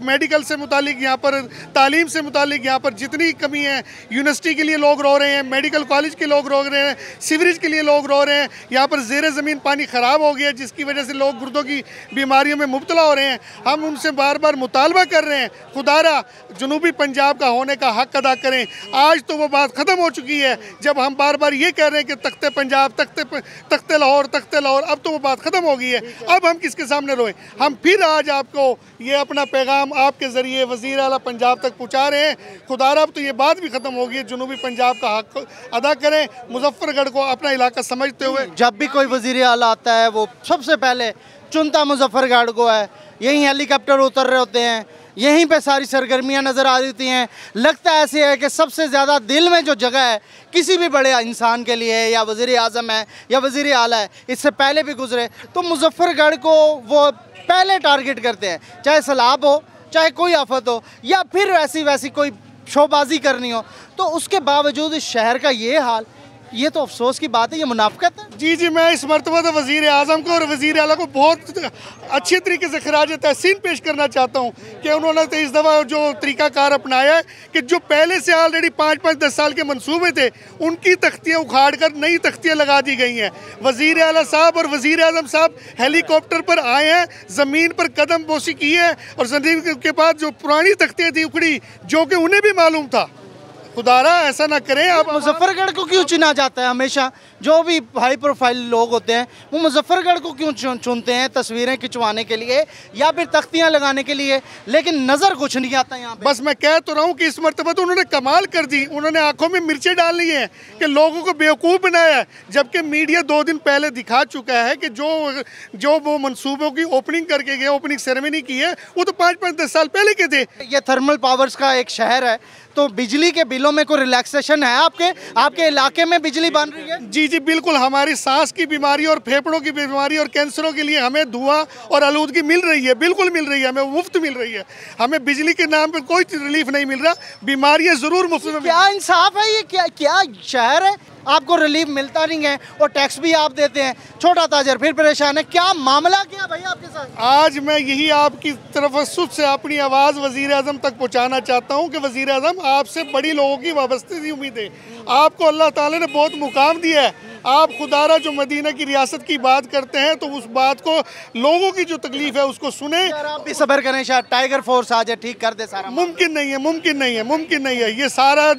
H: मेडिकल से मुतालिक, यहाँ पर तालीम से मुतालिक, यहाँ पर जितनी कमी है, यूनिवर्सिटी के लिए लोग रो रहे हैं, मेडिकल कॉलेज के लोग रो रहे हैं, सीवरेज के लिए लोग रो रहे हैं। यहाँ पर ज़ेरे ज़मीन पानी ख़राब हो गया, जिसकी वजह से लोग गुर्दों की बीमारियों में मुब्तला हो रहे हैं। हम उनसे बार बार मुतालबा कर रहे हैं, खुदारा जनूबी पंजाब का होने का हक़ अदा करें। आज तो वो बात ख़त्म हो चुकी है, जब हम बार बार ये कह रहे हैं कि तख्ते पंजाब, तख्ते लाहौर, अब तो वो बात ख़त्म हो गई है। अब हम किसके सामने रोएं? हम फिर आज आपको ये अपना पैगाम आपके ज़रिए वज़ीर आला पंजाब तक पहुँचा रहे हैं। खुदारा अब तो ये बात भी ख़त्म हो गई है, जनूबी पंजाब का हक़ अदा करें, मुजफ्फरगढ़ को अपना इलाका समझते हुए।
A: जब भी कोई वज़ीर आला आता है वो सबसे पहले चुनता मुजफ्फरगढ़ को है। यहीं हेलीकॉप्टर उतर रहे होते हैं, यहीं पे सारी सरगर्मियां नज़र आ रही होती हैं। लगता ऐसे है कि सबसे ज़्यादा दिल में जो जगह है किसी भी बड़े इंसान के लिए है, या वज़ीर आज़म है या वज़ीर आला है, इससे पहले भी गुजरे तो मुजफ्फरगढ़ को वो पहले टारगेट करते हैं, चाहे सैलाब हो, चाहे कोई आफत हो, या फिर वैसी कोई शोबाजी करनी हो। तो उसके बावजूद इस शहर का ये हाल, ये तो अफसोस की बात है, ये मुनाफ़िकत है।
H: जी, मैं इस मरतबा तो वज़ीर आज़म को और वज़ीर आला को बहुत अच्छे तरीके से खराज तहसीन पेश करना चाहता हूँ कि उन्होंने तो इस दफ़ा जो तरीक़ाकार अपनाया है कि जो पहले से ऑलरेडी 5-5-10 साल के मंसूबे थे, उनकी तख्तियाँ उखाड़ कर नई तख्तियाँ लगा दी गई हैं। वज़ीर आला साहब और वज़ीर आज़म साहब हेलीकॉप्टर पर आए हैं, ज़मीन पर कदम बोसी की है, और ज़मीन के बाद जो पुरानी तख्तियाँ थी उखड़ी, जो कि उन्हें भी मालूम था। खुदारा ऐसा ना करें। अब
A: मुजफ्फरगढ़ को क्यों चुना जाता है? हमेशा जो भी हाई प्रोफाइल लोग होते हैं वो मुजफ्फरगढ़ को क्यों चुनते हैं? तस्वीरें खिंचवाने के लिए या फिर तख्तियां लगाने के लिए, लेकिन नज़र कुछ नहीं आता यहाँ पे।
H: बस मैं कह तो रहा हूँ कि इस मरतबा तो उन्होंने कमाल कर दी। उन्होंने आंखों में मिर्चें डाल ली हैं कि लोगों को बेवकूफ़ बनाया है, जबकि मीडिया 2 दिन पहले दिखा चुका है कि जो वो मनसूबों की ओपनिंग करके गए, ओपनिंग सेरेमनी की है, वो तो 5-5-10 साल पहले के थे।
A: ये थर्मल पावर्स का एक शहर है, तो बिजली के बिलों में कोई रिलैक्सेशन है आपके इलाके में? बिजली बन रही है?
H: जी बिल्कुल। हमारी सांस की बीमारी और फेफड़ों की बीमारी और कैंसरों के लिए हमें धुआं और आलूदगी मिल रही है, बिल्कुल मिल रही है, हमें मुफ्त मिल रही है। हमें बिजली के नाम पर कोई रिलीफ नहीं मिल रहा, बीमारियां ज़रूर मुफ्त में।
A: क्या इंसाफ है ये? क्या शहर है? आपको रिलीफ मिलता नहीं है और टैक्स भी आप देते हैं, छोटा ताजर फिर परेशान है। क्या मामला क्या भाई आपके साथ?
H: आज मैं यही आपकी तरफसुद से अपनी आवाज़ वज़ीर आज़म तक पहुंचाना चाहता हूं कि वज़ीर आज़म, आपसे बड़ी लोगों की वाबस्ते सी उम्मीद है। आपको अल्लाह ताला ने बहुत मुकाम दिया है। आप खुदारा जो मदीना की रियासत की बात करते हैं, तो उस बात को, लोगों की जो तकलीफ है उसको सुने।
A: आप भी सब्र करें, शायद टाइगर फोर्स आ जाए, ठीक कर दे सारा।
H: मुमकिन नहीं है। ये सारा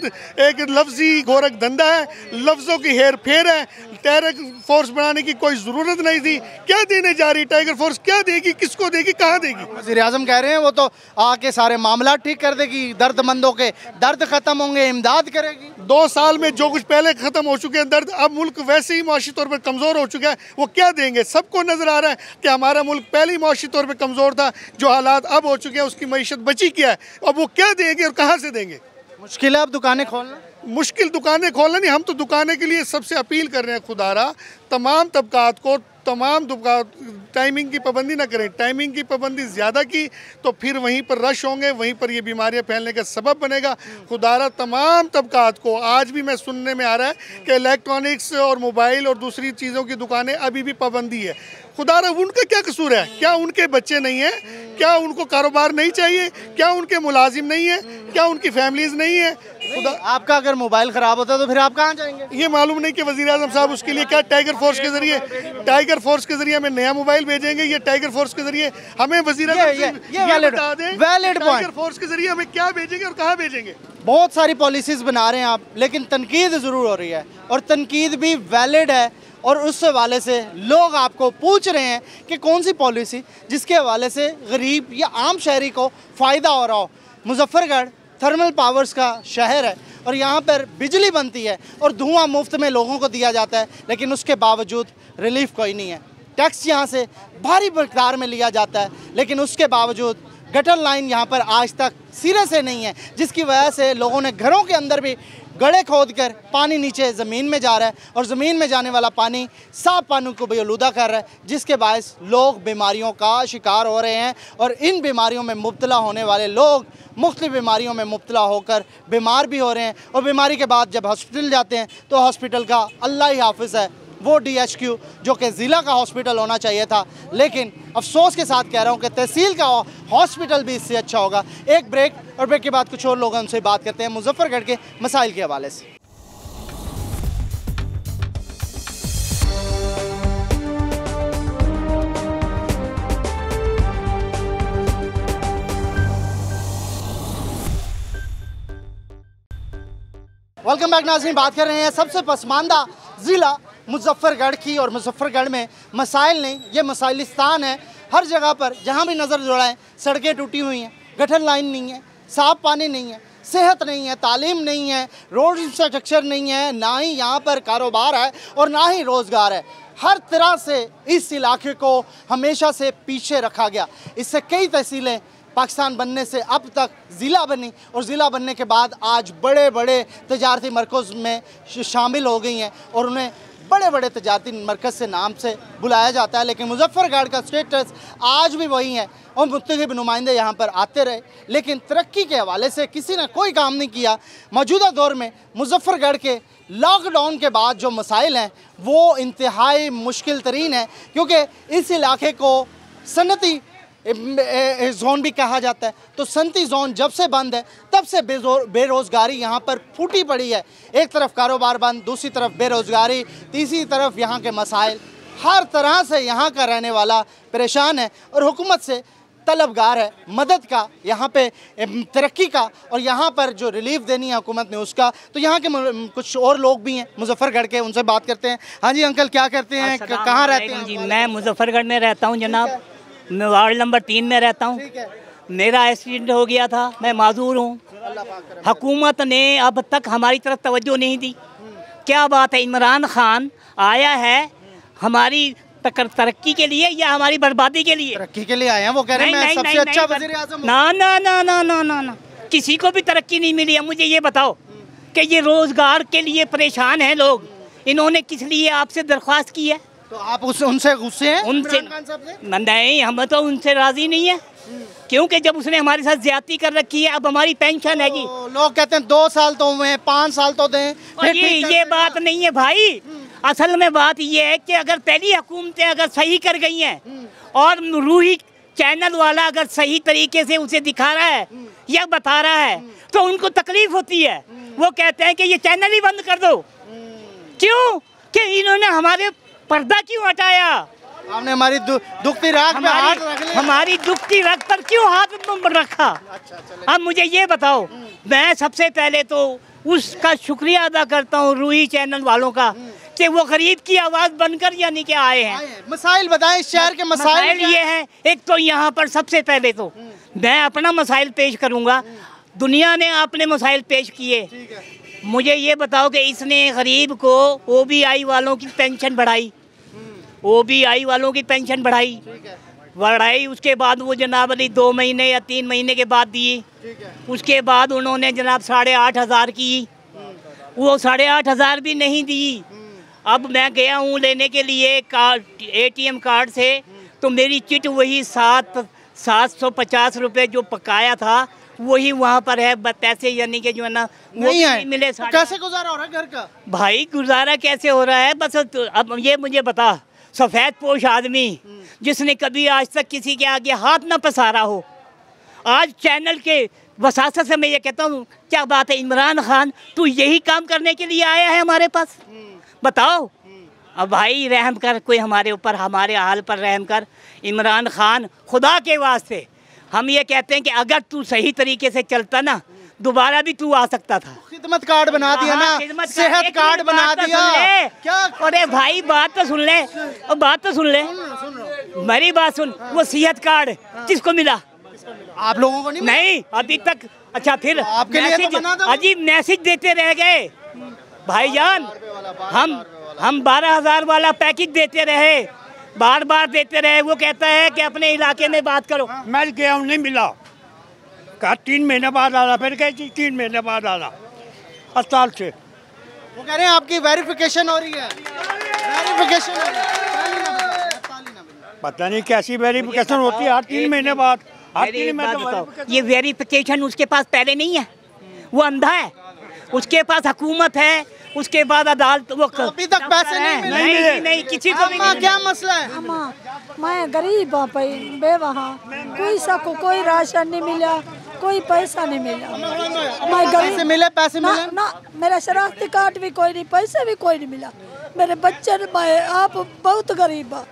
H: एक लफ्जी गोरख धंधा है, लफ्ज़ों की हेर फेर है। टाइगर फोर्स बनाने की कोई ज़रूरत नहीं थी। क्या देने जा रही टाइगर फोर्स? क्या देगी, किसको देगी, कहाँ देगी?
A: वज़ीर आज़म कह रहे हैं वो तो आके सारे मामला ठीक कर देगी, दर्दमंदों के दर्द ख़त्म होंगे, इमदाद करेगी।
H: 2 साल में जो कुछ पहले ख़त्म हो चुके हैं दर्द, अब मुल्क वैसे ही माशी तौर पर कमज़ोर हो चुका है। वो क्या देंगे? सबको नज़र आ रहा है कि हमारा मुल्क पहले ही माशी तौर पर कमज़ोर था, जो हालात अब हो चुके हैं, उसकी मईशत बची क्या है? अब वो क्या देंगे और कहाँ से देंगे?
A: मुश्किल है अब दुकानें खोलना।
H: मुश्किल दुकानें खोलना नहीं, हम तो दुकानें के लिए सबसे अपील कर रहे हैं खुदारा, तमाम तबकात को, टाइमिंग की पाबंदी ना करें। टाइमिंग की पाबंदी ज़्यादा की तो फिर वहीं पर रश होंगे, वहीं पर ये बीमारियां फैलने का सबब बनेगा। खुदारा तमाम तबकात को, आज भी मैं सुनने में आ रहा है कि इलेक्ट्रॉनिक्स और मोबाइल और दूसरी चीज़ों की दुकानें अभी भी पाबंदी है। खुदारा उनका क्या कसूर है? क्या उनके बच्चे नहीं हैं? क्या उनको कारोबार नहीं चाहिए? क्या उनके मुलाजिम नहीं है? क्या उनकी फैमिलीज़ नहीं है?
A: आपका अगर मोबाइल ख़राब होता है तो फिर आप कहाँ जाएंगे?
H: ये मालूम नहीं कि वज़ीर आज़म साहब उसके लिए क्या टाइगर फोर्स के ज़रिए हमें नया मोबाइल भेजेंगे। ये टाइगर फोर्स के ज़रिए हमें वज़ीर आज़म बता दें, टाइगर फोर्स के ज़रिए हमें क्या भेजेंगे और कहाँ भेजेंगे?
A: बहुत सारी पॉलिसीज़ बना रहे हैं आप, लेकिन तनकीद ज़रूर हो रही है, और तनकीद भी वैलिड है। और उस हवाले से लोग आपको पूछ रहे हैं कि कौन सी पॉलिसी जिसके हवाले से गरीब या आम शहरी को फ़ायदा हो रहा हो। मुजफ्फरगढ़ थर्मल पावर्स का शहर है और यहाँ पर बिजली बनती है और धुआं मुफ्त में लोगों को दिया जाता है, लेकिन उसके बावजूद रिलीफ कोई नहीं है। टैक्स यहाँ से भारी मकदार में लिया जाता है, लेकिन उसके बावजूद गटर लाइन यहाँ पर आज तक सिरे से नहीं है, जिसकी वजह से लोगों ने घरों के अंदर भी गड्ढे खोद कर पानी नीचे ज़मीन में जा रहा है और ज़मीन में जाने वाला पानी साफ पानी को भी आलूदा कर रहा है, जिसके बायस लोग बीमारियों का शिकार हो रहे हैं और इन बीमारियों में मुब्तला होने वाले लोग मुख्तलिफ बीमारियों में मुब्तला होकर बीमार भी हो रहे हैं और बीमारी के बाद जब हॉस्पिटल जाते हैं तो हॉस्पिटल का अल्लाह ही हाफिज़ है वो DHQ जो कि ज़िला का हॉस्पिटल होना चाहिए था, लेकिन अफसोस के साथ कह रहा हूँ कि तहसील का हॉस्पिटल भी इससे अच्छा होगा। एक ब्रेक और ब्रेक के बाद कुछ और लोग उनसे बात करते हैं मुजफ्फरगढ़ के मसाइल के हवाले से। वेलकम बैक नाज़रीन, बात कर रहे हैं सबसे पसमानदा ज़िला मुजफ्फरगढ़ की और मुजफ्फरगढ़ में मसाइल नहीं, ये मसाइलिस्तान है। हर जगह पर जहाँ भी नज़र दौड़ाएं सड़कें टूटी हुई हैं, गटर लाइन नहीं है, साफ़ पानी नहीं है, सेहत नहीं है, तालीम नहीं है, रोड इंफ्रास्ट्रक्चर नहीं है, ना ही यहाँ पर कारोबार है और ना ही रोज़गार है। हर तरह से इस इलाके को हमेशा से पीछे रखा गया। इससे कई तहसीलें पाकिस्तान बनने से अब तक ज़िला बनी और ज़िला बनने के बाद आज बड़े बड़े तजारती मरकज़ में शामिल हो गई हैं और उन्हें बड़े बड़े तजारती मरकज़ से नाम से बुलाया जाता है, लेकिन मुजफ्फरगढ़ का स्टेटस आज भी वही है और मुख्तलिफ नुमाइंदे यहाँ पर आते रहे, लेकिन तरक्की के हवाले से किसी ने कोई काम नहीं किया। मौजूदा दौर में मुजफ्फरगढ़ के लॉकडाउन के बाद जो मसाइल हैं वो इंतहाई मुश्किल तरीन है, क्योंकि इस इलाके को सनती जोन भी कहा जाता है। तो सनती जोन जब से बंद है तब से बेरोज़गारी यहाँ पर फूटी पड़ी है। एक तरफ कारोबार बंद, दूसरी तरफ बेरोज़गारी, तीसरी तरफ यहाँ के मसाइल, हर तरह से यहाँ का रहने वाला परेशान है और हुकूमत से तलबगार है मदद का, यहाँ पे तरक्की का और यहाँ पर जो रिलीफ देनी है हुकूमत ने उसका। तो यहाँ के कुछ और लोग भी हैं मुजफ्फरगढ़ के, उनसे बात करते हैं। हाँ जी अंकल, क्या करते हैं, कहाँ रहते हैं
I: जी? मैं मुजफ्फरगढ़ में रहता हूँ जनाब, मैं वार्ड नंबर 3 में रहता हूँ। मेरा एक्सीडेंट हो गया था, मैं माजूर हूँ। हुकूमत ने अब तक हमारी तरफ तवज्जो नहीं दी। क्या बात है, इमरान खान आया है हमारी तरक्की के लिए या हमारी बर्बादी के लिए?
A: तरक्की के लिए आए हैं, वो कह रहे हैं मैं सबसे अच्छा वज़ीर आज़म हूं।
I: ना ना ना ना ना ना ना, किसी को भी तरक्की नहीं मिली है। मुझे ये बताओ कि ये रोज़गार के लिए परेशान हैं लोग, इन्होंने किस लिए आपसे दरख्वास्त की है?
A: तो आप उनसे गुस्से हैं?
I: उनसे नहीं, हम तो उनसे राज़ी नहीं है, क्योंकि जब उसने हमारे साथ ज्यादती कर रखी है। अब हमारी पेंशन है जी,
A: लोग कहते हैं 2 साल तो हुए हैं, 5 साल तो दें।
I: ये बात नहीं है भाई। असल में बात ये है कि अगर पहली हुकूमतें अगर सही कर गई हैं और रूही चैनल वाला अगर सही तरीके से उसे दिखा रहा है या बता रहा है तो उनको तकलीफ होती है। वो कहते हैं कि ये चैनल ही बंद कर दो। क्यों? कि इन्होंने हमारे पर्दा क्यों हटाया?
A: आपने हमारी दुखती राख पे हाथ रख लिया।
I: हमारी दुखती राख पर क्यों हाथ रखा? अब मुझे ये बताओ, मैं सबसे पहले तो उसका शुक्रिया अदा करता हूँ रूही चैनल वालों का कि वो गरीब की आवाज़ बनकर यानी कि आए हैं।
A: मसाइल बताएं, शहर के मसाइल
I: ये हैं। एक तो यहाँ पर सबसे पहले तो मैं अपना मसाइल पेश करूँगा। दुनिया ने अपने मसाइल पेश किए, मुझे ये बताओ कि इसने गरीब को OBI वालों की पेंशन बढ़ाई, OBI वालों की पेंशन बढ़ाई, उसके बाद वो जनाब अली 2 महीने या 3 महीने के बाद दिए। उसके बाद उन्होंने जनाब 8,500 की, वो 8,500 भी नहीं दी। अब मैं गया हूँ लेने के लिए कार्ड, ATM कार्ड से, तो मेरी चिट वही 750 रुपये जो पकाया था वही वहाँ पर है। पैसे यानी कि जो है ना
A: नहीं है,
I: मिले।
A: तो कैसे गुजारा हो रहा है घर का?
I: भाई गुजारा कैसे हो रहा है? बस अब ये मुझे बता, सफ़ेद पोश आदमी जिसने कभी आज तक किसी के आगे हाथ ना पसारा हो, आज चैनल के वसासत से मैं ये कहता हूँ, क्या बात है इमरान खान, तू यही काम करने के लिए आया है हमारे पास? बताओ। अब भाई रहम कर, कोई हमारे ऊपर, हमारे हाल पर रहम कर इमरान खान, खुदा के वास्ते। हम ये कहते हैं कि अगर तू सही तरीके से चलता ना, दोबारा भी तू आ सकता था।
A: खिदमत कार्ड बना दिया ना, सेहत कार्ड बना दिया।
I: क्या? अरे भाई बात तो सुन ले, बात तो सुन ले, मेरी बात सुन। वो सेहत कार्ड किसको मिला?
A: आप लोगों को नहीं
I: अभी तक। अच्छा फिर
A: आपके लिए तो बना दो।
I: अजीब मैसेज देते रह गए भाईजान। हम 12,000 वाला पैकेज देते रहे, बार बार देते रहे। वो कहता है कि अपने इलाके में बात करो।
F: मैं गया हूँ, नहीं मिला, कहा 3 महीने बाद आना, फिर कहे 3 महीने बाद आना अस्पताल से।
A: वो कह रहे हैं आपकी वेरिफिकेशन हो रही है, वेरिफिकेशन हो रही है।
F: पता नहीं कैसी वेरिफिकेशन होती है, हर 3 महीने बाद।
I: ये वेरिफिकेशन उसके पास पहले नहीं है, वो अंधा है। उसके पास हुकूमत है, उसके बाद अदालत। वो
A: अभी तक पैसे
I: नहीं किसी को भी।
A: क्या मसला है?
J: मैं गरीब हूँ, बेवहा, कोई सको, कोई राशन नहीं मिला, कोई पैसा नहीं मिला। मैं
A: पैसे मिले, पैसे मिले
J: ना, मेरा शरारती कार्ड भी कोई नहीं, पैसे भी कोई नहीं मिला। मेरे बच्चे, मैं आप बहुत गरीब है,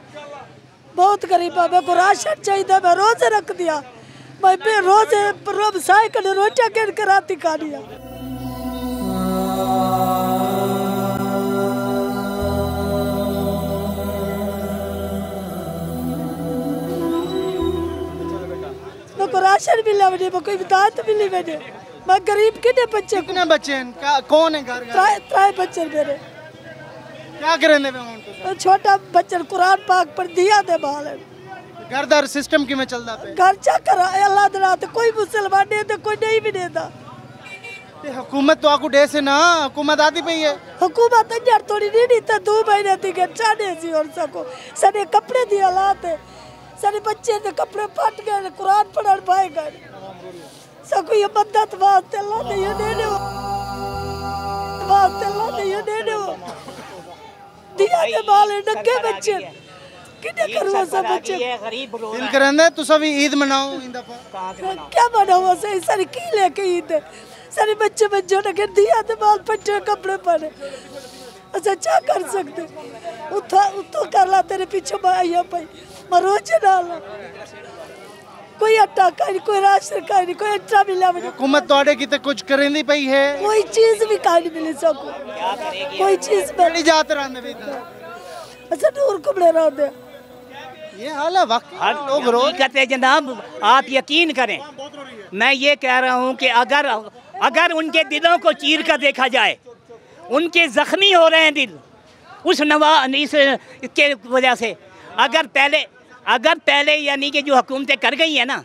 J: बहुत गरीब है। मेरे को राशन चाहिए, मैं रोजे रख दिया। मैं रोज साइकिल रोटियाँ गिन कर राती खा लिया। मेरे को राशन मिला, मुझे कोई दात मिली मैंने। मैं गरीब, कितने बच्चे?
A: कितने बच्चे हैं? कौन है घर?
J: 3 बच्चे मेरे।
A: क्या करेंगे उनको?
J: छोटा बच्चा कुरान पाक पर दिया दे बाल।
A: घरदार सिस्टम की में चलता पे
J: घर चक्कर अल्लाह दे रात कोई मुसलमान नहीं दे, कोई नहीं भी देता।
A: हुकूमत तो आपको डे से ना हुकूमत आती पई है।
J: हुकूमत यार थोड़ी नहीं देता, 2 महीने थी के चाने सी और सको सने कपड़े दी हालात है, सने बच्चे दे कपड़े फट गए, कुरान पढ़न पाए गए। सको ये मदद वास्ते अल्लाह ने ये दे दो, वास्ते अल्लाह ने ये दे दो। दिया के बाल नक्के बच्चे किने करवा सब बच्चे
A: दिल करंदे तो सभी ईद मनाओ इन दफा।
J: क्या मनाओ सही सारी की लेके ईद सारे बच्चे बच्चों ने के दिया ते बाल पट्टे कपड़े पहने। अच्छा क्या कर सकते, उतो कर ला, तेरे पीछे आइया भाई मरोज डाल। कोई आटा का नहीं, कोई राशन का नहीं, कोई अच्छा मिला मुझे।
A: हुकूमत तोड़े की तो कुछ करेंदी पई है,
J: कोई चीज भी का नहीं मिली सबको, कोई चीज
A: बड़ी जात रहने भी।
J: अच्छा दूर कपड़े रहते
A: ये हाल है वाकई। लोग रो
I: कहते जनाब, आप यकीन करें, मैं ये कह रहा हूँ कि अगर उनके दिलों को चीर कर देखा जाए, उनके जख्मी हो रहे हैं दिल उस इसके वजह से। अगर पहले यानी कि जो हुकूमतें कर गई है ना,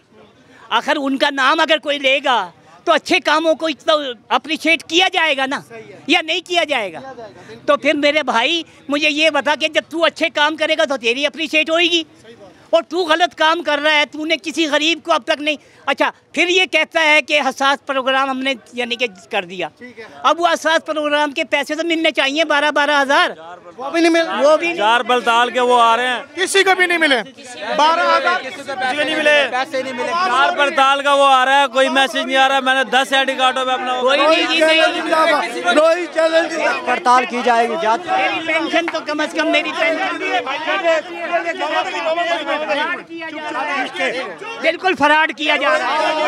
I: आखिर उनका नाम अगर कोई लेगा तो अच्छे कामों को तो अप्रिशिएट किया जाएगा ना, या नहीं किया जाएगा? तो फिर मेरे भाई मुझे ये बता कि जब तू अच्छे काम करेगा तो तेरी अप्रिशिएट होएगी, और तू गलत काम कर रहा है, तूने किसी गरीब को अब तक नहीं। अच्छा फिर ये कहता है कि हसास प्रोग्राम हमने यानी कि कर दिया। अब वो हसास प्रोग्राम के पैसे तो मिलने चाहिए 12-12 हज़ार,
A: वो भी नहीं मिले।
I: वो भी
E: 4 बलताल के वो आ रहे हैं,
H: किसी को भी नहीं मिले।
E: 12,000 नहीं मिले, पैसे नहीं मिले। 4 बलताल का वो आ रहा है, कोई मैसेज नहीं आ रहा है। मैंने 10 आईडी कार्डों में अपना
K: पड़ताल की जाएगी।
I: मेरी पेंशन तो कम से कम मेरी पेंशन बिल्कुल फराड किया जा रहा है।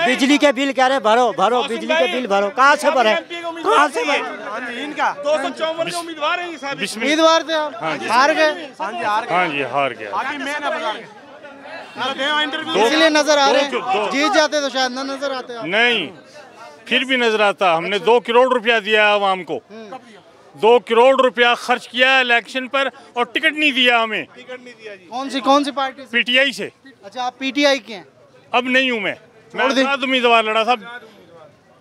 K: बिजली के बिल कह रहे भरो बिजली के बिल भरो, कहाँ से भरे, कहाँ से भरे?
E: इनका 254 के उम्मीदवार हैं साहब।
A: उम्मीदवार थे आप, हार गए।
E: हाँ जी हार गया।
A: इसलिए नजर आ रहे हैं, जीत जाते तो शायद ना नजर आते।
E: नहीं, फिर भी नजर आता। हमने 2 करोड़ रुपया दिया आवाम को, 2 करोड़ रुपया खर्च किया इलेक्शन पर, और टिकट नहीं दिया हमें।
A: कौन सी पार्टी से?
E: पीटीआई से।
A: अच्छा आप पीटीआई के हैं?
E: अब नहीं हूँ मैं साथ उम्मीदवार लड़ा था,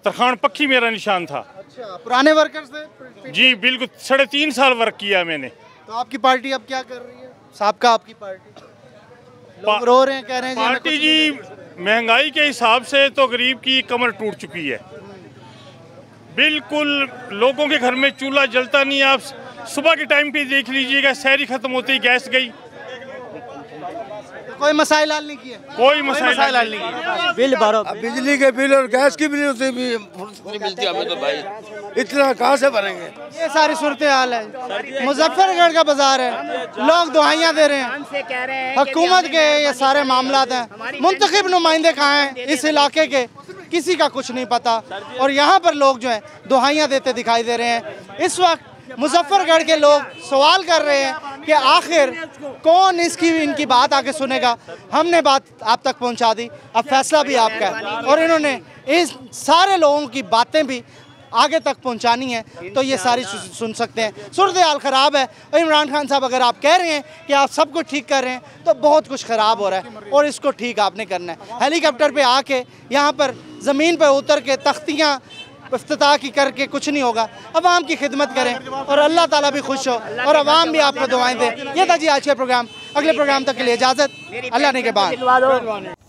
E: तरखान पक्की मेरा निशान था।
A: अच्छा पुराने वर्कर्स थे?
E: जी बिल्कुल, 3.5 साल वर्क किया मैंने।
A: तो आपकी पार्टी अब क्या कर रही है? साबका आपकी पार्टी लोग रो रहे हैं, कह रहे हैं
E: पार्टी जी महंगाई के हिसाब से तो गरीब की कमर टूट चुकी है बिल्कुल। लोगों के घर में चूल्हा जलता नहीं। आप सुबह के टाइम पे देख लीजिएगा, सहरी खत्म होते ही गैस गई।
A: कोई मसाइल हल नहीं किए?
E: कोई मसाइल हल नहीं किए।
K: बिल भरो,
L: बिजली के बिल और गैस की बिल से भी नहीं मिलती हमें तो भाई, इतना कहाँ से भरेंगे?
A: ये सारी सूरत हाल है। मुजफ्फरगढ़ का बाजार है, लोग दुआइयाँ दे रहे हैं। हुकूमत के ये सारे मामलात हैं। मुंतखब नुमाइंदे कहाँ हैं इस इलाके के? किसी का कुछ नहीं पता। और यहाँ पर लोग जो हैं दुआइयाँ देते दिखाई दे रहे हैं। इस वक्त मुजफ्फरगढ़ के लोग सवाल कर रहे हैं कि आखिर कौन इनकी बात आके सुनेगा। हमने बात आप तक पहुंचा दी, अब फैसला भी आपका है। और इन्होंने इस सारे लोगों की बातें भी आगे तक पहुंचानी है तो ये सारी सुन सकते हैं। सूरत हाल ख़राब है और इमरान खान साहब अगर आप कह रहे हैं कि आप सब कुछ ठीक कर रहे हैं तो बहुत कुछ ख़राब हो रहा है और इसको ठीक आपने करना है। हेलीकॉप्टर पे आके यहाँ पर ज़मीन पर उतर के तख्तियाँ इफ्तिताह की करके कुछ नहीं होगा। अवाम की खिदमत करें और अल्लाह ताला भी खुश हो और अवाम भी आपको दुआएं दे। ये था जी आज का प्रोग्राम। अगले प्रोग्राम तक के लिए इजाज़त, अल्लाह ने के बाद।